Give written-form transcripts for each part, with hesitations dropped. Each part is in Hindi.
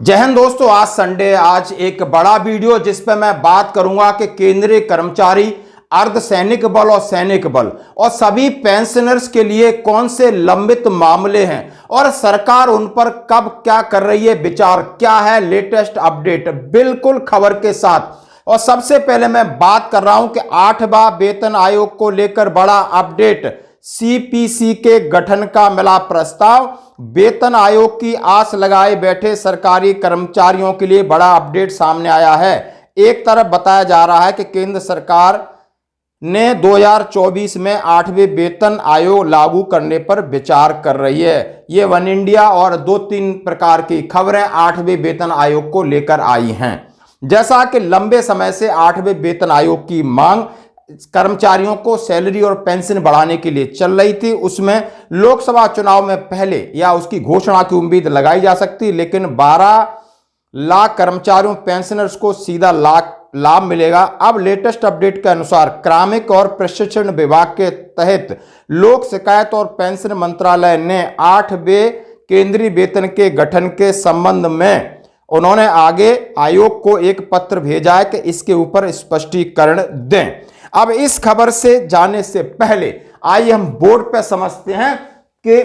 जय हिंद दोस्तों, आज संडे, आज एक बड़ा वीडियो जिस पे मैं बात करूंगा कि केंद्रीय कर्मचारी, अर्धसैनिक बल और सैनिक बल और सभी पेंशनर्स के लिए कौन से लंबित मामले हैं और सरकार उन पर कब क्या कर रही है, विचार क्या है, लेटेस्ट अपडेट बिल्कुल खबर के साथ। और सबसे पहले मैं बात कर रहा हूं कि 8वां वेतन आयोग को लेकर बड़ा अपडेट। सीपीसी के गठन का मिला प्रस्ताव, वेतन आयोग की आस लगाए बैठे सरकारी कर्मचारियों के लिए बड़ा अपडेट सामने आया है। एक तरफ बताया जा रहा है कि केंद्र सरकार ने 2024 में 8वें वेतन आयोग लागू करने पर विचार कर रही है। ये वन इंडिया और 2-3 प्रकार की खबरें 8वें वेतन आयोग को लेकर आई हैं। जैसा कि लंबे समय से 8वें वेतन आयोग की मांग कर्मचारियों को सैलरी और पेंशन बढ़ाने के लिए चल रही थी, उसमें लोकसभा चुनाव में पहले या उसकी घोषणा की उम्मीद लगाई जा सकती, लेकिन 12 लाख कर्मचारियों पेंशनर्स को सीधा लाभ मिलेगा। अब लेटेस्ट अपडेट के अनुसार कार्मिक और प्रशिक्षण विभाग के तहत लोक शिकायत और पेंशन मंत्रालय ने 8वें केंद्रीय वेतन के गठन के संबंध में उन्होंने आगे आयोग को एक पत्र भेजा है कि इसके ऊपर स्पष्टीकरण दें। अब इस खबर से जाने से पहले आइए हम बोर्ड पर समझते हैं कि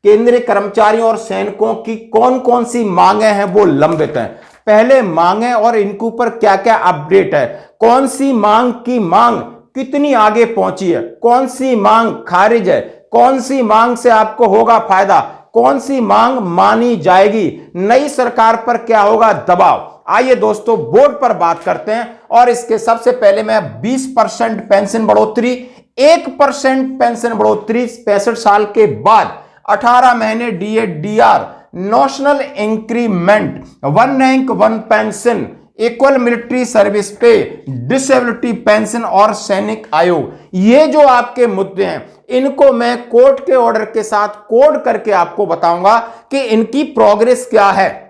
केंद्रीय कर्मचारियों और सैनिकों की कौन कौन सी मांगे हैं वो लंबित हैं। पहले मांगे और इनके ऊपर क्या क्या अपडेट है, कौन सी मांग की मांग कितनी आगे पहुंची है, कौन सी मांग खारिज है, कौन सी मांग से आपको होगा फायदा, कौन सी मांग मानी जाएगी, नई सरकार पर क्या होगा दबाव। आइए दोस्तों बोर्ड पर बात करते हैं। और इसके सबसे पहले मैं 20% पेंशन बढ़ोतरी, 1% पेंशन बढ़ोतरी 65 साल के बाद, 18 महीने DA-D R, national increment, 1 rank 1 pension, equal military service पे, डिसेबिलिटी पेंशन और सैनिक आयोग। ये जो आपके मुद्दे हैं इनको मैं कोर्ट के ऑर्डर के साथ कोड करके आपको बताऊंगा कि इनकी प्रोग्रेस क्या है,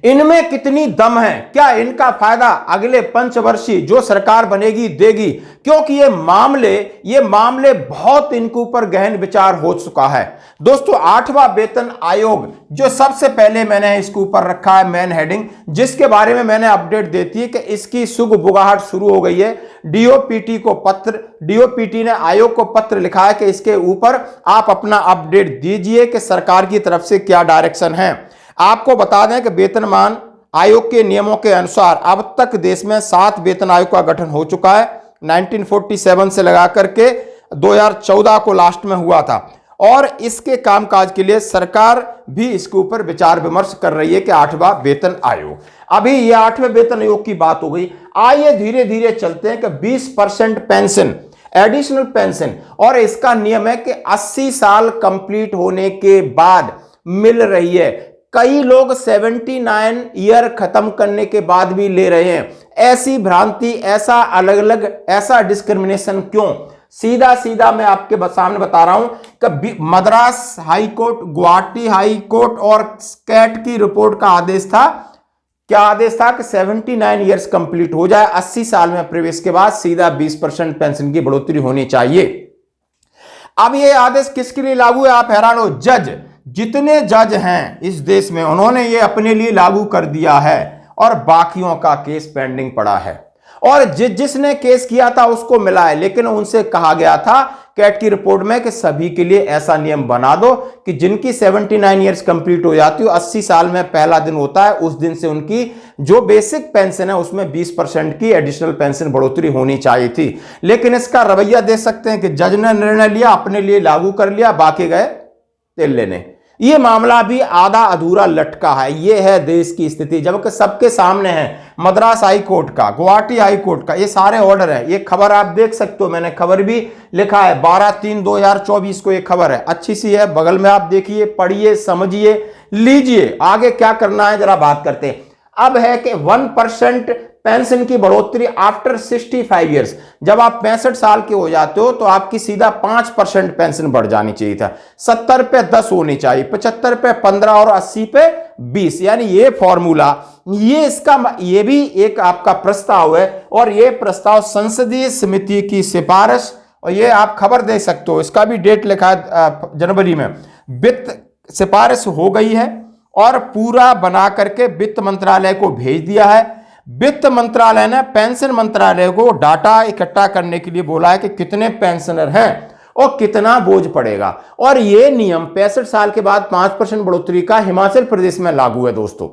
इनमें कितनी दम है, क्या इनका फायदा अगले पंचवर्षीय जो सरकार बनेगी देगी, क्योंकि ये मामले बहुत इनके ऊपर गहन विचार हो चुका है। दोस्तों 8वां वेतन आयोग जो सबसे पहले मैंने इसके ऊपर रखा है मेन हेडिंग, जिसके बारे में मैंने अपडेट देती है कि इसकी सुगबुगाहट शुरू हो गई है। डीओपीटी ने आयोग को पत्र लिखा है कि इसके ऊपर आप अपना अपडेट दीजिए कि सरकार की तरफ से क्या डायरेक्शन है। आपको बता दें कि वेतनमान आयोग के नियमों के अनुसार अब तक देश में 7 वेतन आयोग का गठन हो चुका है। 1947 से लगा करके 2014 को लास्ट में हुआ था और इसके कामकाज के लिए सरकार भी इसके ऊपर विचार विमर्श कर रही है कि 8वां वेतन आयोग। अभी ये 8वें वेतन आयोग की बात हो गई, आइए धीरे धीरे चलते हैं कि 20% पेंशन, एडिशनल पेंशन, और इसका नियम है कि 80 साल कंप्लीट होने के बाद मिल रही है। कई लोग 79 ईयर खत्म करने के बाद भी ले रहे हैं। ऐसी भ्रांति, ऐसा अलग अलग, ऐसा डिस्क्रिमिनेशन क्यों? सीधा मैं आपके सामने बता रहा हूं कि Madras high court, Guwahati high court और कैट की रिपोर्ट का आदेश था। क्या आदेश था कि 79 ईयर्स कंप्लीट हो जाए, 80 साल में प्रवेश के बाद सीधा 20% पेंशन की बढ़ोतरी होनी चाहिए। अब यह आदेश किसके लिए लागू है, आप हैरान हो। जज, जितने जज हैं इस देश में उन्होंने ये अपने लिए लागू कर दिया है और बाकियों का केस पेंडिंग पड़ा है। और जिसने केस किया था उसको मिला है, लेकिन उनसे कहा गया था कैट की रिपोर्ट में कि सभी के लिए ऐसा नियम बना दो कि जिनकी 79 ईयर्स कंप्लीट हो जाती हो, 80 साल में पहला दिन होता है, उस दिन से उनकी जो बेसिक पेंशन है उसमें 20% की एडिशनल पेंशन बढ़ोतरी होनी चाहिए थी। लेकिन इसका रवैया देख सकते हैं कि जज ने निर्णय लिया, अपने लिए लागू कर लिया, बाकी गए तेल लेने। ये मामला भी आधा अधूरा लटका है। ये है देश की स्थिति, जबकि सबके सामने है मद्रास हाई कोर्ट का, गुवाहाटी हाई कोर्ट का, ये सारे ऑर्डर है। ये खबर आप देख सकते हो, मैंने खबर भी लिखा है, 12/3/2024 को ये खबर है, अच्छी सी है, बगल में आप देखिए, पढ़िए, समझिए, लीजिए। आगे क्या करना है जरा बात करते हैं। अब है कि 1% पेंशन की बढ़ोतरी आफ्टर 65 ईयर्स, जब आप 65 साल के हो जाते हो तो आपकी सीधा 5% पेंशन बढ़ जानी चाहिए था। 70 पे 10 होनी चाहिए, 75 पे 15 और 80 पे 20। यानी ये फॉर्मूला, ये भी एक आपका प्रस्ताव है और ये प्रस्ताव संसदीय समिति की सिफारिश, और ये आप खबर दे सकते हो, इसका भी डेट लिखा है जनवरी में, वित्त सिफारिश हो गई है और पूरा बना करके वित्त मंत्रालय को भेज दिया है। वित्त मंत्रालय ने पेंशन मंत्रालय को डाटा इकट्ठा करने के लिए बोला है कि कितने पेंशनर हैं और कितना बोझ पड़ेगा। और यह नियम 65 साल के बाद 5% बढ़ोतरी का हिमाचल प्रदेश में लागू है दोस्तों,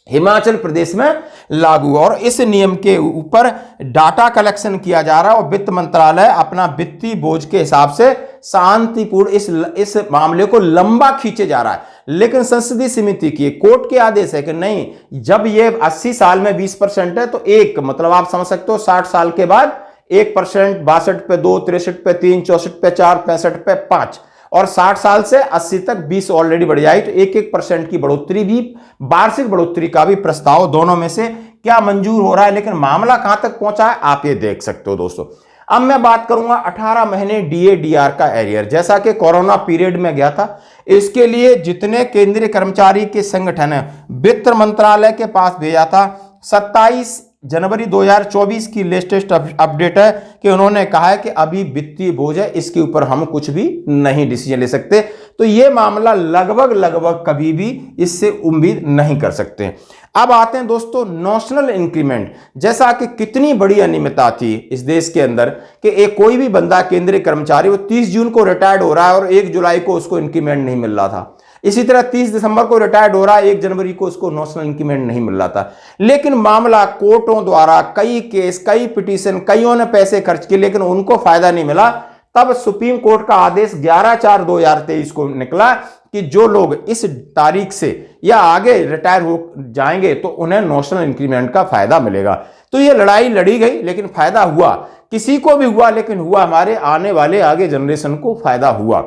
हिमाचल प्रदेश में लागू। और इस नियम के ऊपर डाटा कलेक्शन किया जा रहा है और वित्त मंत्रालय अपना वित्तीय बोझ के हिसाब से शांतिपूर्ण इस मामले को लंबा खींचे जा रहा है। लेकिन संसदीय समिति की कोर्ट के आदेश है कि नहीं, जब ये 80 साल में 20% है तो एक मतलब आप समझ सकते हो 60 साल के बाद 1%, 62 पे 2, 63 पे 3, 64 पे 4, 65 पे 5 और 60 साल से 80 तक 20 ऑलरेडी बढ़ जाए तो 1-1% की बढ़ोतरी भी, वार्षिक बढ़ोतरी का भी प्रस्ताव दोनों में से क्या मंजूर हो रहा है। लेकिन मामला कहां तक पहुंचा है आप ये देख सकते हो दोस्तों। अब मैं बात करूंगा 18 महीने डीए डीआर का एरियर, जैसा कि कोरोना पीरियड में गया था। इसके लिए जितने केंद्रीय कर्मचारी के संगठन है वित्त मंत्रालय के पास भेजा था। 27 जनवरी 2024 की लेटेस्ट अपडेट है कि उन्होंने कहा है कि अभी वित्तीय बोझ है, इसके ऊपर हम कुछ भी नहीं डिसीजन ले सकते। तो यह मामला लगभग कभी भी इससे उम्मीद नहीं कर सकते। अब आते हैं दोस्तों नेशनल इंक्रीमेंट, जैसा कि कितनी बड़ी अनियमितता थी इस देश के अंदर कि एक कोई भी बंदा केंद्रीय कर्मचारी वो 30 जून को रिटायर्ड हो रहा है और 1 जुलाई को उसको इंक्रीमेंट नहीं मिल रहा था। इसी तरह 30 दिसंबर को रिटायर्ड हो रहा है, 1 जनवरी को उसको नेशनल इंक्रीमेंट नहीं मिल रहा था। लेकिन मामला कोर्टों द्वारा कई केस, कई पिटीशन, कईयों ने पैसे खर्च किए लेकिन उनको फायदा नहीं मिला। तब सुप्रीम कोर्ट का आदेश 11/4/2023 को निकला कि जो लोग इस तारीख से या आगे रिटायर हो जाएंगे तो उन्हें नेशनल इंक्रीमेंट का फायदा मिलेगा। तो ये लड़ाई लड़ी गई लेकिन फायदा हुआ, किसी को भी हुआ लेकिन हुआ, हमारे आने वाले आगे जनरेशन को फायदा हुआ।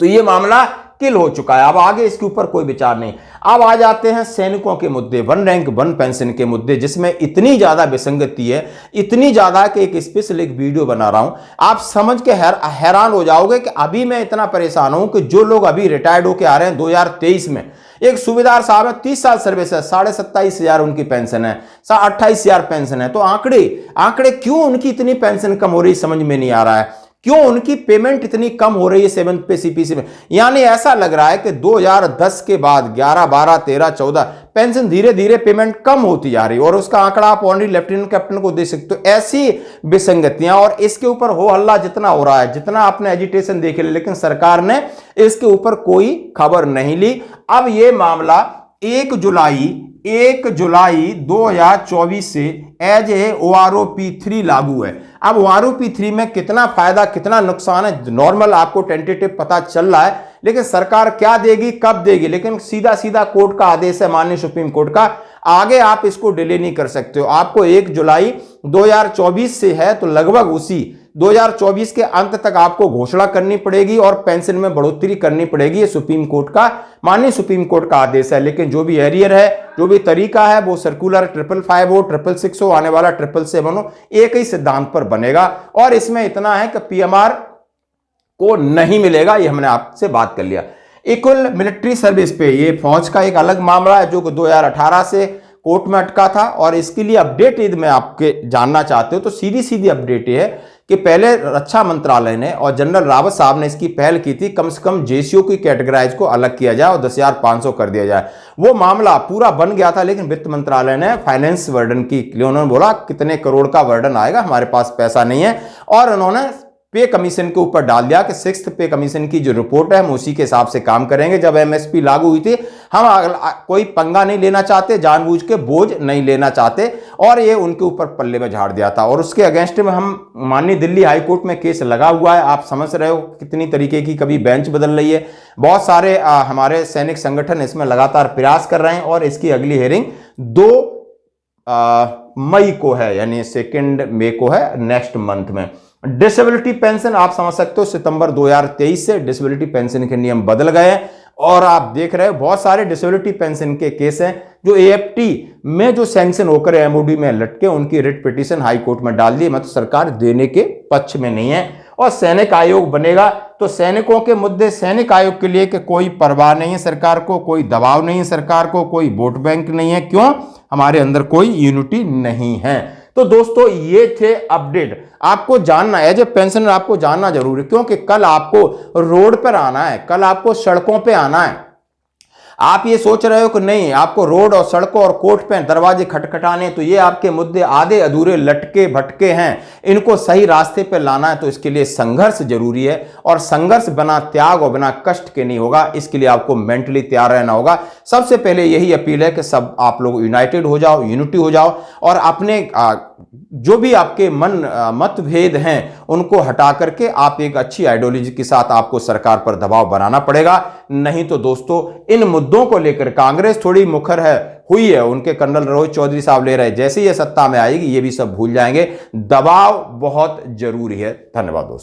तो ये मामला किल हो चुका है, अब आगे इसके ऊपर कोई विचार नहीं। अब आ जाते हैं सैनिकों के मुद्दे, 1 रैंक 1 पेंशन के मुद्दे, जिसमें इतनी ज्यादा विसंगति है, इतनी ज्यादा कि एक स्पेशल एक वीडियो बना रहा हूं। आप समझ के हैरान हो जाओगे कि अभी मैं इतना परेशान हूं कि जो लोग अभी रिटायर्ड होकर आ रहे हैं 2023 में, एक सूबेदार साहब है 30 साल सर्विस है, 27,500 उनकी पेंशन है, 28,000 पेंशन है। तो आंकड़े क्यों उनकी इतनी पेंशन कम हो रही समझ में नहीं आ रहा है, क्यों उनकी पेमेंट इतनी कम हो रही है 7th पे सीपीसी में। यानी ऐसा लग रहा है कि 2010 के बाद 11, 12, 13, 14 पेंशन धीरे धीरे पेमेंट कम होती जा रही है और उसका आंकड़ा आप ऑनरी लेफ्टिनेंट कैप्टन को दे सकते हो। ऐसी विसंगतियां और इसके ऊपर हो हल्ला जितना हो रहा है, जितना आपने एजिटेशन देखे, लेकिन सरकार ने इसके ऊपर कोई खबर नहीं ली। अब यह मामला 1 जुलाई 2024 से एज ए OROP3 लागू है। अब OROP3 में कितना फायदा कितना नुकसान है नॉर्मल आपको टेंटेटिव पता चल रहा है, लेकिन सरकार क्या देगी कब देगी, लेकिन सीधा कोर्ट का आदेश है माननीय सुप्रीम कोर्ट का, आगे आप इसको डिले नहीं कर सकते हो। आपको 1 जुलाई 2024 से है तो लगभग उसी 2024 के अंत तक आपको घोषणा करनी पड़ेगी और पेंशन में बढ़ोतरी करनी पड़ेगी। ये सुप्रीम कोर्ट का माननीय सुप्रीम कोर्ट का आदेश है। लेकिन जो भी एरियर है, जो भी तरीका है, वो सर्कुलर 555 हो, 666 हो, आने वाला 777 हो, एक ही सिद्धांत पर बनेगा। और इसमें इतना है कि PMR को नहीं मिलेगा, ये हमने आपसे बात कर लिया। इक्वल मिलिट्री सर्विस पे ये फौज का एक अलग मामला है जो 2018 से कोर्ट में अटका था और इसके लिए अपडेट यदि मैं आपके जानना चाहते हो तो सीधी अपडेट ये है कि पहले रक्षा मंत्रालय ने और जनरल रावत साहब ने इसकी पहल की थी, कम से कम जेसीओ की कैटेगराइज को अलग किया जाए और 10,500 कर दिया जाए। वो मामला पूरा बन गया था लेकिन वित्त मंत्रालय ने फाइनेंस वर्डन की, उन्होंने बोला कितने करोड़ का वर्डन आएगा, हमारे पास पैसा नहीं है, और उन्होंने पे कमीशन के ऊपर डाल दिया कि 6th पे कमीशन की जो रिपोर्ट है हम उसी के हिसाब से काम करेंगे। जब MSP लागू हुई थी हम कोई पंगा नहीं लेना चाहते, जानबूझ के बोझ नहीं लेना चाहते, और ये उनके ऊपर पल्ले में झाड़ दिया था। और उसके अगेंस्ट में हम माननीय दिल्ली हाई कोर्ट में केस लगा हुआ है। आप समझ रहे हो कितनी तरीके की कभी बेंच बदल रही है। बहुत सारे हमारे सैनिक संगठन इसमें लगातार प्रयास कर रहे हैं और इसकी अगली हियरिंग 2 मई को है, यानी 2 मई को है, नेक्स्ट मंथ में। डिसेबिलिटी पेंशन आप समझ सकते हो सितंबर 2023 से डिसेबिलिटी पेंशन के नियम बदल गए हैं और आप देख रहे हो बहुत सारे डिसेबिलिटी पेंशन के केस हैं जो AFT में जो सैंक्शन होकर MOD में लटके, उनकी रिट पिटीशन हाई कोर्ट में डाल दी। मतलब सरकार देने के पक्ष में नहीं है। और सैनिक आयोग बनेगा तो सैनिकों के मुद्दे, सैनिक आयोग के लिए कि कोई परवाह नहीं है सरकार को, कोई दबाव नहीं है सरकार को, कोई वोट बैंक नहीं है। क्यों? हमारे अंदर कोई यूनिटी नहीं है। तो दोस्तों ये थे अपडेट, आपको जानना है, एज ए पेंशनर आपको जानना जरूरी है, क्योंकि कल आपको रोड पर आना है, कल आपको सड़कों पे आना है। आप ये सोच रहे हो कि नहीं, आपको रोड और सड़कों और कोर्ट पे दरवाजे खटखटाने, तो ये आपके मुद्दे आधे अधूरे लटके भटके हैं, इनको सही रास्ते पे लाना है तो इसके लिए संघर्ष जरूरी है। और संघर्ष बिना त्याग और बिना कष्ट के नहीं होगा, इसके लिए आपको मेंटली तैयार रहना होगा। सबसे पहले यही अपील है कि सब आप लोग यूनाइटेड हो जाओ, यूनिटी हो जाओ, और अपने जो भी आपके मतभेद हैं उनको हटा करके आप एक अच्छी आइडियोलॉजी के साथ आपको सरकार पर दबाव बनाना पड़ेगा। नहीं तो दोस्तों, इन मुद्दों को लेकर कांग्रेस थोड़ी मुखर हुई है, उनके कर्नल रोहित चौधरी साहब ले रहे, जैसे ये सत्ता में आएगी ये भी सब भूल जाएंगे। दबाव बहुत जरूरी है। धन्यवाद दोस्तों।